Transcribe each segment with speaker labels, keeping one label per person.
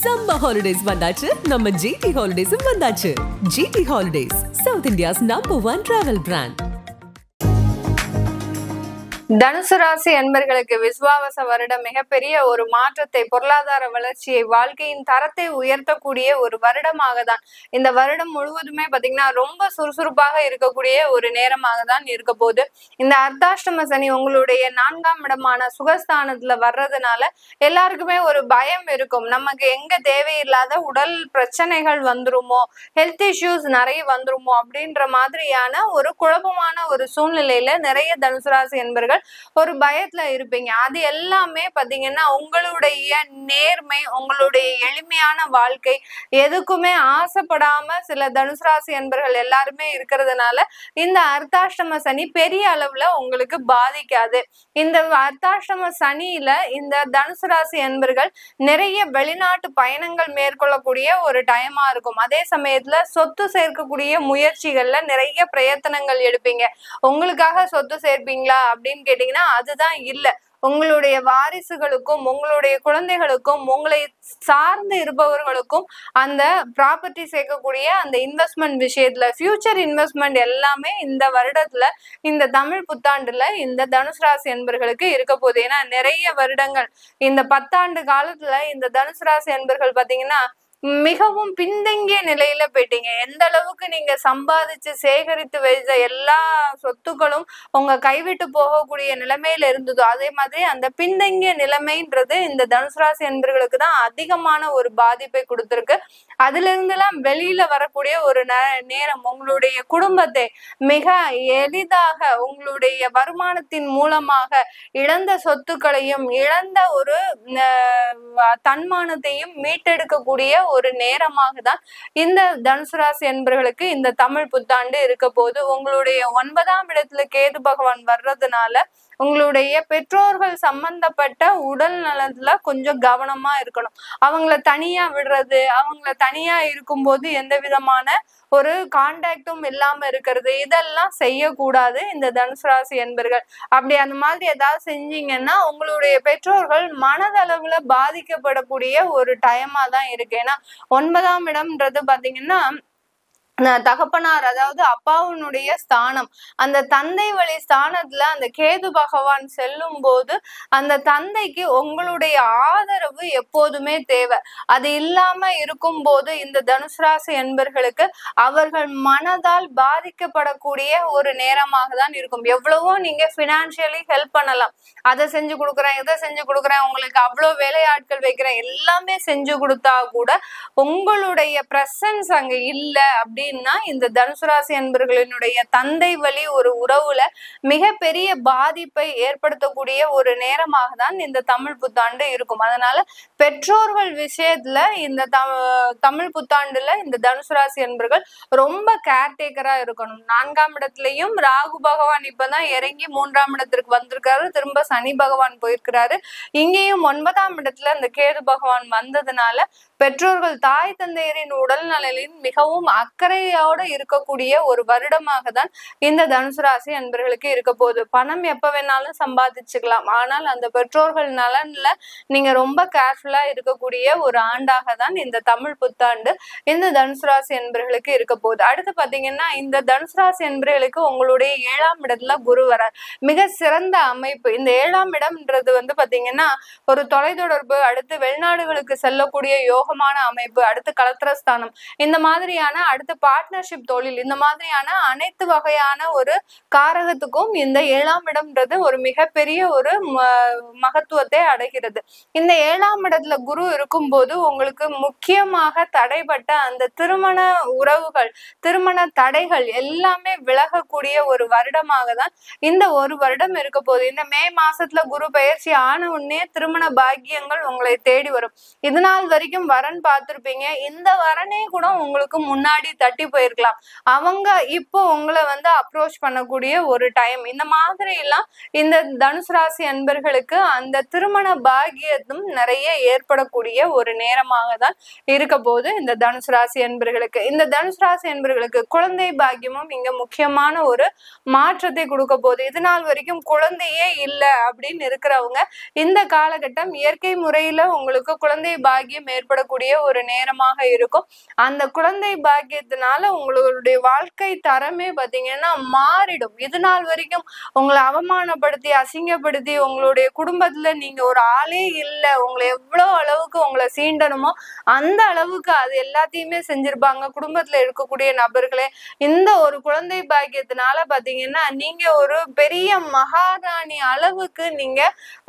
Speaker 1: Summer holidays வந்தாச்சு நம்ம GT Holidays வந்தாச்சு. GT Holidays, South India's #1 travel brand.
Speaker 2: தனுசு ராசி அன்பர்களுக்கு விசுவாவச வருடம் மிகப்பெரிய ஒரு மாற்றத்தை, பொருளாதார வளர்ச்சியை, வாழ்க்கையின் தரத்தை உயர்த்தக்கூடிய ஒரு வருடமாக தான் இந்த வருடம் முழுவதுமே பாத்தீங்கன்னா ரொம்ப சுறுசுறுப்பாக இருக்கக்கூடிய ஒரு நேரமாக தான் இருக்க போகுது. இந்த அர்த்தாஷ்டம சனி உங்களுடைய 4ஆம் இடமான சுகஸ்தானத்துல வர்றதுனால எல்லாருக்குமே ஒரு பயம் இருக்கும். நமக்கு எங்க தேவையில்லாத உடல் பிரச்சனைகள் வந்துருமோ, ஹெல்த் இஷ்யூஸ் நிறைய வந்துருமோ அப்படின்ற மாதிரியான ஒரு குழப்பமான ஒரு சூழ்நிலையில நிறைய தனுசு ராசி என்பர்கள் ஒரு பயத்துல இருப்பீங்க. அது எல்லாமே பாத்தீங்கன்னா உங்களுடைய நேர்மை, உங்களுடைய எளிமையான வாழ்க்கை, எதுக்குமே ஆசைப்படாம சில தனுசு ராசி என்பர்கள் எல்லாருமே இருக்கிறதுனால இந்த அர்த்தாஷ்டம சனி பெரிய அளவுல உங்களுக்கு பாதிக்காது. இந்த அர்த்தாஷ்டம சனியில இந்த தனுசு ராசி என்பர்கள் நிறைய வெளிநாட்டு பயணங்கள் மேற்கொள்ளக்கூடிய ஒரு டைமா இருக்கும். அதே சமயத்துல சொத்து சேர்க்கக்கூடிய முயற்சிகள்ல நிறைய பிரயத்தனங்கள் எடுப்பீங்க. உங்களுக்காக சொத்து சேர்ப்பீங்களா அப்படின்னு கேட்டீங்கன்னா அதுதான் இல்ல. உங்களுடைய வாரிசுகளுக்கும் உங்களுடைய குழந்தைகளுக்கும் உங்களை சார்ந்து இருப்பவர்களுக்கும் அந்த ப்ராப்பர்ட்டி சேர்க்கக்கூடிய அந்த இன்வெஸ்ட்மெண்ட் விஷயத்துல, ஃபியூச்சர் இன்வெஸ்ட்மெண்ட் எல்லாமே இந்த வருடத்துல, இந்த தமிழ் புத்தாண்டுல இந்த தனுசு ராசி என்பர்களுக்கு இருக்க போகுது. ஏன்னா நிறைய வருடங்கள் இந்த 10 ஆண்டு காலத்துல இந்த தனுசு ராசி என்பர்கள் பாத்தீங்கன்னா மிகவும் பின்தங்கிய நிலையில போயிட்டீங்க. எந்த அளவுக்கு நீங்க சம்பாதிச்சு சேகரித்து வைத்த எல்லா சொத்துக்களும் உங்க கைவிட்டு போகக்கூடிய நிலைமையில இருந்ததோ அதே மாதிரி அந்த பின்தங்கிய நிலைமைன்றது இந்த தனுசு ராசி என்பர்களுக்கு தான் அதிகமான ஒரு பாதிப்பை கொடுத்திருக்கு. அதுல இருந்தெல்லாம் வெளியில வரக்கூடிய ஒரு நேரம் உங்களுடைய குடும்பத்தை மிக எளிதாக உங்களுடைய வருமானத்தின் மூலமாக இழந்த சொத்துக்களையும் இழந்த ஒரு தன்மானத்தையும் மீட்டெடுக்கக்கூடிய ஒரு நேரமாக தான் இந்த தனுசு ராசி என்பர்களுக்கு இந்த தமிழ் புத்தாண்டு இருக்க போது. உங்களுடைய 9ஆம் இடத்துல கேது பகவான் வர்றதுனால உங்களுடைய பெற்றோர்கள் சம்பந்தப்பட்ட உடல் நலத்துல கொஞ்சம் கவனமா இருக்கணும். அவங்கள தனியா விடுறது, அவங்கள தனியா இருக்கும்போது எந்த விதமான ஒரு கான்டாக்டும் இல்லாம இருக்கிறது, இதெல்லாம் செய்யக்கூடாது இந்த தனுசு ராசி என்பர்கள். அப்படி அந்த மாதிரி ஏதாவது செஞ்சீங்கன்னா உங்களுடைய பெற்றோர்கள் மனதளவுல பாதிக்கப்படக்கூடிய ஒரு டைமா தான் இருக்கு. ஏன்னா 9ஆம் இடம்ன்றது பாத்தீங்கன்னா தகப்பனார், அதாவது அப்பாவுனுடைய ஸ்தானம். அந்த தந்தை வழி ஸ்தானத்துல அந்த கேது பகவான் செல்லும் போது அந்த தந்தைக்கு உங்களுடைய ஆதரவு எப்போதுமே தேவை. அது இல்லாம இருக்கும் போது இந்த தனுசு ராசி என்பர்களுக்கு அவர்கள் மனதால் பாதிக்கப்படக்கூடிய ஒரு நேரமாக தான் இருக்கும். எவ்வளவோ நீங்க பினான்சியலி ஹெல்ப் பண்ணலாம், அதை செஞ்சு கொடுக்குறேன், இதை செஞ்சு கொடுக்குறேன், உங்களுக்கு அவ்வளோ வேலையாட்கள் வைக்கிறேன், எல்லாமே செஞ்சு கொடுத்தா கூட உங்களுடைய பிரசன்ஸ் அங்க இல்லை அப்படின்னா இந்த தனுசு ராசி என்பர்களினுடைய தந்தை வழி ஒரு உறவுல மிகப்பெரிய பாதிப்பை ஏற்படுத்தக்கூடிய ஒரு நேரமாக தான் இந்த தமிழ் புத்தாண்டு இருக்கும். அதனால பெற்றோர்கள் விஷயத்துல இந்த தமிழ் புத்தாண்டுல இந்த தனுசு ராசி என்பர்கள் ரொம்ப கேர்டேக்கரா இருக்கணும். 4ஆம் இடத்துலயும் ராகு பகவான் இப்பதான் இறங்கி 3ஆம் இடத்திற்கு வந்திருக்காரு, திரும்ப சனி பகவான் போயிருக்கிறாரு. இங்கேயும் 9ஆம் இடத்துல இந்த கேது பகவான் வந்ததுனால பெற்றோர்கள் தாய் தந்தையரின் உடல் நலனில் மிகவும் அக்கறையோட இருக்கக்கூடிய ஒரு வருடமாக தான் இந்த தனுசு ராசி அன்பர்களுக்கு இருக்க போகுது. பணம் எப்ப வேணாலும் சம்பாதிச்சுக்கலாம், ஆனால் அந்த பெற்றோர்கள் நலன்ல நீங்க ரொம்ப கேர்ஃபுல்லா இருக்கக்கூடிய ஒரு ஆண்டாக தான் இந்த தமிழ் புத்தாண்டு இந்த தனுசு ராசி அன்பர்களுக்கு இருக்க போகுது. அடுத்து பாத்தீங்கன்னா இந்த தனுசு ராசி அன்பர்களுக்கு உங்களுடைய 7ஆம் இடத்துல குரு வரார். மிக சிறந்த அமைப்பு. இந்த 7ஆம் இடம்ன்றது பாத்தீங்கன்னா ஒரு தொலைத்தொடர்பு, அடுத்து வெளிநாடுகளுக்கு செல்லக்கூடிய யோகமான அமைப்பு, அடுத்து கலத்திரஸ்தானம், இந்த மாதிரியான அடுத்த பார்ட்னர்ஷிப் தொழில், இந்த மாதிரியான அனைத்து வகையான ஒரு காரகத்துக்கும் இந்த 7ஆம் இடம்ன்றது ஒரு மிகப்பெரிய ஒரு மகத்துவத்தை அடைகிறது. இந்த 7ஆம் இடத்துல குரு இருக்கும்போது உங்களுக்கு முக்கியமாக தடைப்பட்ட அந்த திருமண உறவுகள், திருமண தடைகள் எல்லாமே விலகக்கூடிய ஒரு வருடமாக தான் இந்த ஒரு வருடம் இருக்க போகுது. இந்த மே மாசத்துல குரு பயிற்சி ஆன உடனே திருமண பாக்கியங்கள் உங்களை தேடி வரும். இது நாள் வரைக்கும் வரன் பார்த்திருப்பீங்க, இந்த வரனே கூட உங்களுக்கு முன்னாடி தட்டி போயிருக்கலாம். அவங்க இப்போ உங்களை வந்து அப்ரோச் பண்ணக்கூடிய ஒரு டைம். இந்த மாதிரி எல்லாம் இந்த தனுசு ராசி அன்பர்களுக்கு அந்த திருமண பாக்கியத்தும் நிறைய ஏற்படக்கூடிய ஒரு நேரமாக தான் இருக்க போது இந்த தனுசு ராசி அன்பர்களுக்கு. இந்த தனுசு ராசி அன்பர்களுக்கு குழந்தை பாக்கியமும் இங்க முக்கியமான ஒரு மாற்றத்தை கொடுக்க போகுது. இது நாள் வரைக்கும் குழந்தையே இல்லை அப்படின்னு இருக்கிறவங்க இந்த காலகட்டம் இயற்கை முறையில உங்களுக்கு குழந்தை பாக்கியம் ஏற்படக்கூடிய ஒரு நேரமாக இருக்கும். அந்த குழந்தை பாக்கியத்தினால உங்களுடைய வாழ்க்கை தரமே பாத்தீங்கன்னா மாறிடும். இது நாள் வரைக்கும் உங்களை அவமானப்படுத்தி அசிங்கப்படுத்தி உங்களுடைய குடும்பத்துல நீங்க ஒரு ஆளே இல்லை, உங்களை எவ்வளவு அளவுக்கு உங்களை சீண்டணுமோ அந்த அளவுக்கு அது எல்லாத்தையுமே செஞ்சிருப்பாங்க குடும்பத்துல இருக்கக்கூடிய நபர்களே. இந்த ஒரு குழந்தை பாக்கியத்தினால பாத்தீங்கன்னா நீங்க ஒரு பெரிய மகாராணி அளவுக்கு நீங்க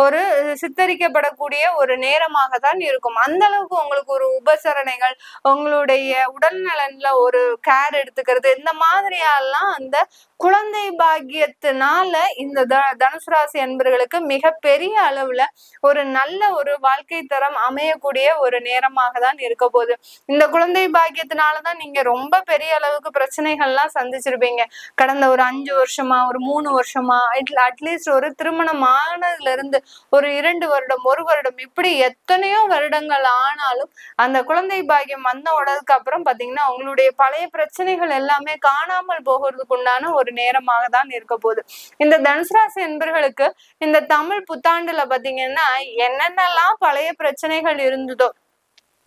Speaker 2: ஒரு சித்தரிக்கப்படக்கூடிய ஒரு நேரமாக தான் இருக்கும். அந்த அளவுக்கு உங்களுக்கு ஒரு உபசரணைகள், உங்களுடைய உடல் நலன்ல ஒரு கேர் எடுத்துக்கிறது, இந்த மாதிரியெல்லாம் அந்த குழந்தை பாக்கியத்தினால இந்த தனுசு ராசி அன்பர்களுக்கு மிக பெரிய அளவுல ஒரு நல்ல ஒரு வாழ்க்கை தரம் அமையக்கூடிய ஒரு நேரமாக தான் இருக்க போகுது. இந்த குழந்தை பாக்கியத்தினாலதான் நீங்க ரொம்ப பெரிய அளவுக்கு பிரச்சனைகள்லாம் சந்திச்சிருப்பீங்க. கடந்த ஒரு 5 வருஷமா, ஒரு 3 வருஷமா, அட்லீஸ்ட் ஒரு திருமணம் ஆனதுல இருந்து ஒரு 2 வருடம், 1 வருடம், இப்படி எத்தனையோ வருடங்கள் ஆனாலும் அந்த குழந்தை பாக்கியம் வந்த உடனதுக்கு அப்புறம் பாத்தீங்கன்னா உங்களுடைய பழைய பிரச்சனைகள் எல்லாமே காணாமல் போகிறதுக்கு உண்டான ஒரு நேரமாக தான் இருக்க போகுது. இந்த தனுசு ராசி என்பர்களுக்கு இந்த தமிழ் புத்தாண்டுல பாத்தீங்கன்னா என்னென்னலாம் பழைய பிரச்சனைகள் இருந்ததோ,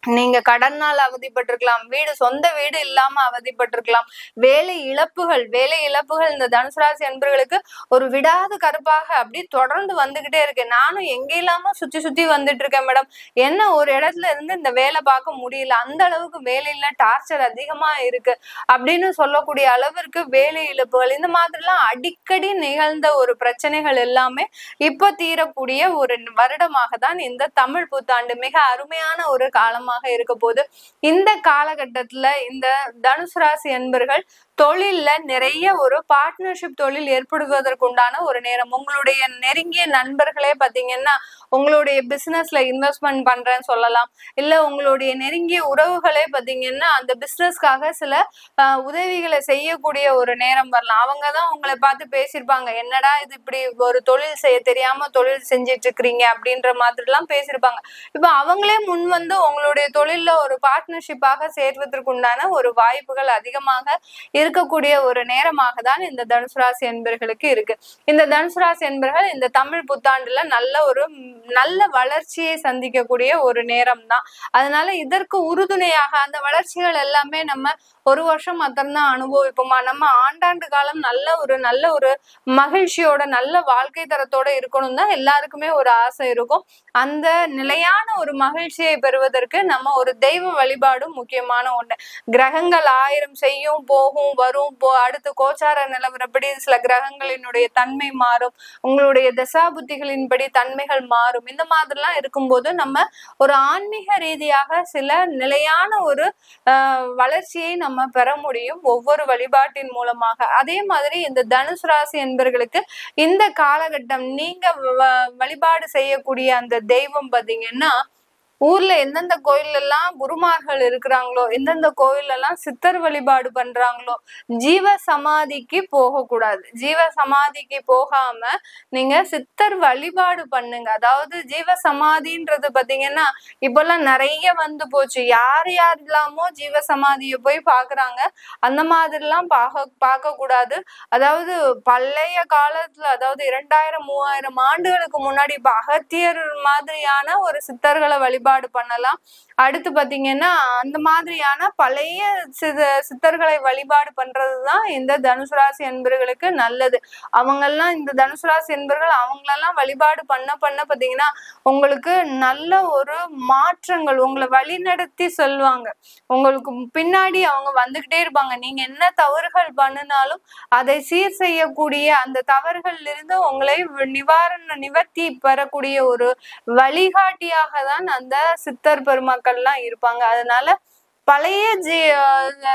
Speaker 2: நீங்க கடனால் அவதிப்பட்டிருக்கலாம், சொந்த வீடு இல்லாம அவதிப்பட்டிருக்கலாம், வேலை இழப்புகள் இந்த தனுசு ராசி அன்பர்களுக்கு ஒரு விடாது கருப்பாக அப்படி தொடர்ந்து வந்துகிட்டே இருக்கு. நானும் எங்க இல்லாம சுத்தி வந்துட்டு இருக்கேன் மேடம், என்ன ஒரு இடத்துல இருந்து இந்த வேலை பார்க்க முடியல, அந்த அளவுக்கு வேலையில டார்ச்சர் அதிகமா இருக்கு அப்படின்னு சொல்லக்கூடிய அளவிற்கு வேலை இழப்புகள், இந்த மாதிரிலாம் அடிக்கடி நிகழ்ந்த ஒரு பிரச்சனைகள் எல்லாமே இப்ப தீரக்கூடிய ஒரு வருடமாக தான் இந்த தமிழ் புத்தாண்டு. மிக அருமையான ஒரு காலமாக இருக்க போது. இந்த காலகட்டத்துல இந்த தனுசு ராசி அன்பர்கள் தொழில்ல நிறைய ஒரு பார்ட்னர்ஷிப் தொழில் ஏற்படுவதற்குண்டான ஒரு நேரம். உங்களுடைய நெருங்கிய நண்பர்களே பாத்தீங்கன்னா உங்களுடைய பிசினஸ்ல இன்வெஸ்ட்மெண்ட் பண்றேன்னு சொல்லலாம். இல்ல உங்களுடைய நெருங்கிய உறவுகளே பாத்தீங்கன்னா அந்த பிசினஸ்க்காக சில உதவிகளை செய்யக்கூடிய ஒரு நேரம் வரலாம். அவங்கதான் உங்களை பார்த்து பேசியிருப்பாங்க, என்னடா இது இப்படி ஒரு தொழில் செய்ய தெரியாம தொழில் செஞ்சிட்டு இருக்கிறீங்க அப்படின்ற மாதிரி எல்லாம் பேசியிருப்பாங்க. இப்ப அவங்களே முன் வந்து உங்களுடைய தொழில்ல ஒரு பார்ட்னர்ஷிப்பாக சேர்வதற்குண்டான ஒரு வாய்ப்புகள் அதிகமாக இருக்கக்கூடிய ஒரு நேரமாக தான் இந்த தனுசு ராசி என்பர்களுக்கு இருக்கு. இந்த தனுசு ராசி என்பர்கள் இந்த தமிழ் புத்தாண்டுல நல்ல வளர்ச்சியை சந்திக்கக்கூடிய ஒரு நேரம் தான். அதனால இதற்கு உறுதுணையாக அந்த வளர்ச்சிகள் எல்லாமே நம்ம ஒரு வருஷம் மாத்திரம்தான் அனுபவிப்போமா, நம்ம ஆண்டாண்டு காலம் நல்ல ஒரு மகிழ்ச்சியோட நல்ல வாழ்க்கை தரத்தோட இருக்கணும் தான் எல்லாருக்குமே ஒரு ஆசை இருக்கும். அந்த நிலையான ஒரு மகிழ்ச்சியை பெறுவதற்கு நம்ம ஒரு தெய்வ வழிபாடும் முக்கியமான ஒண்ணு. கிரகங்கள் 1000 செய்யும், போகும், வரும், அடுத்து கோச்சார நிலவரப்படி சில கிரகங்களினுடைய தன்மை மாறும், உங்களுடைய தசாபுத்திகளின்படி தன்மைகள் மாறும். இந்த மாதிரிலாம் இருக்கும்போது நம்ம ஒரு ஆன்மீக ரீதியாக சில நிலையான ஒரு வளர்ச்சியை நம்ம பெற முடியும் ஒவ்வொரு வழிபாட்டின் மூலமாக. அதே மாதிரி இந்த தனுசு ராசி என்பர்களுக்கு இந்த காலகட்டம் நீங்க வழிபாடு செய்யக்கூடிய அந்த தெய்வம் பாத்தீங்கன்னா ஊர்ல எந்தெந்த கோயில் எல்லாம் குருமார்கள் இருக்கிறாங்களோ, எந்தெந்த கோயில் எல்லாம் சித்தர் வழிபாடு பண்றாங்களோ, ஜீவ சமாதிக்கு போகக்கூடாது. ஜீவ சமாதிக்கு போகாம நீங்க சித்தர் வழிபாடு பண்ணுங்க. அதாவது ஜீவ சமாதின்றது பாத்தீங்கன்னா இப்பெல்லாம் நிறைய வந்து போச்சு. யார் இல்லாமோ ஜீவ சமாதியை போய் பாக்குறாங்க. அந்த மாதிரி எல்லாம் பார்க்க கூடாது. அதாவது பழைய காலத்துல, அதாவது 2000 3000 ஆண்டுகளுக்கு முன்னாடி அகத்தியர் மாதிரியான ஒரு சித்தர்களை வழிபாடு பண்ணலாம். அடுத்து பாத்தீங்கன்னா அந்த மாதிரியான பழைய சித்தர்களை வழிபாடு பண்றதுதான் இந்த தனுசு ராசி என்பர்களுக்கு நல்லது. அவங்கெல்லாம் இந்த தனுசு ராசி என்பர்கள் அவங்களெல்லாம் வழிபாடு பண்ண பாத்தீங்கன்னா உங்களுக்கு நல்ல ஒரு மாற்றங்கள் உங்களை வழிநடத்தி சொல்லுவாங்க. உங்களுக்கு பின்னாடி அவங்க வந்துகிட்டே இருப்பாங்க. நீங்க என்ன தவறுகள் பண்ணினாலும் அதை சீர் செய்யக்கூடிய, அந்த தவறுகள்ல இருந்து உங்களை நிவர்த்தி பெறக்கூடிய ஒரு வழிகாட்டியாக தான் அந்த சித்தர் பெருமக்கள்லாம் இருப்பாங்க. அதனால பழைய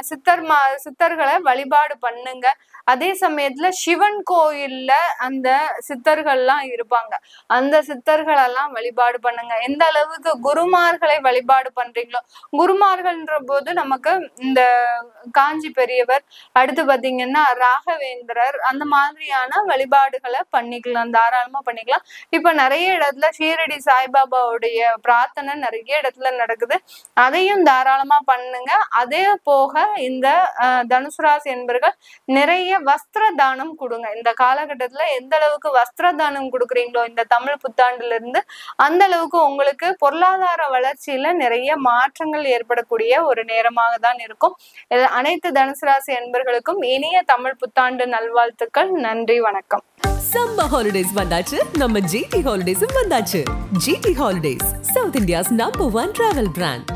Speaker 2: சித்தர்களை வழிபாடு பண்ணுங்க. அதே சமயத்துல சிவன் கோயில்ல அந்த சித்தர்கள்லாம் இருப்பாங்க, அந்த சித்தர்களெல்லாம் வழிபாடு பண்ணுங்க. எந்த அளவுக்கு குருமார்களை வழிபாடு பண்றீங்களோ, குருமார்கள்ன்ற போது நமக்கு இந்த காஞ்சி பெரியவர், அடுத்து பாத்தீங்கன்னா ராகவேந்திரர், அந்த மாதிரியான வழிபாடுகளை பண்ணிக்கலாம், தாராளமா பண்ணிக்கலாம். இப்ப நிறைய இடத்துல ஷீரடி சாய்பாபாவுடைய பிரார்த்தனை நிறைய இடத்துல நடக்குது, அதையும் தாராளமா பண்ணுங்க. அதே போக இந்த தனுசு ராசி என்பர்கள் நிறைய வஸ்திர தானம் கொடுங்க. இந்த காலகட்டத்துல எந்த அளவுக்கு வஸ்திர தானம் கொடுக்குறீங்களோ இந்த தமிழ் புத்தாண்டுல இருந்து, அந்த அளவுக்கு உங்களுக்கு பொருளாதார வளர்ச்சியில நிறைய மாற்றங்கள் ஏற்படக்கூடிய ஒரு நேரமாக தான் இருக்கும். அனைத்து தனுசு ராசி என்பர்களுக்கும் இனிய தமிழ் புத்தாண்டு நல்வாழ்த்துக்கள். நன்றி, வணக்கம்.
Speaker 1: சம்மர் ஹாலிடேஸ் வந்தாச்சு, நம்ம ஜிடி ஹாலிடேஸும் வந்தாச்சு. GT holidays, South India's number 1 travel brand.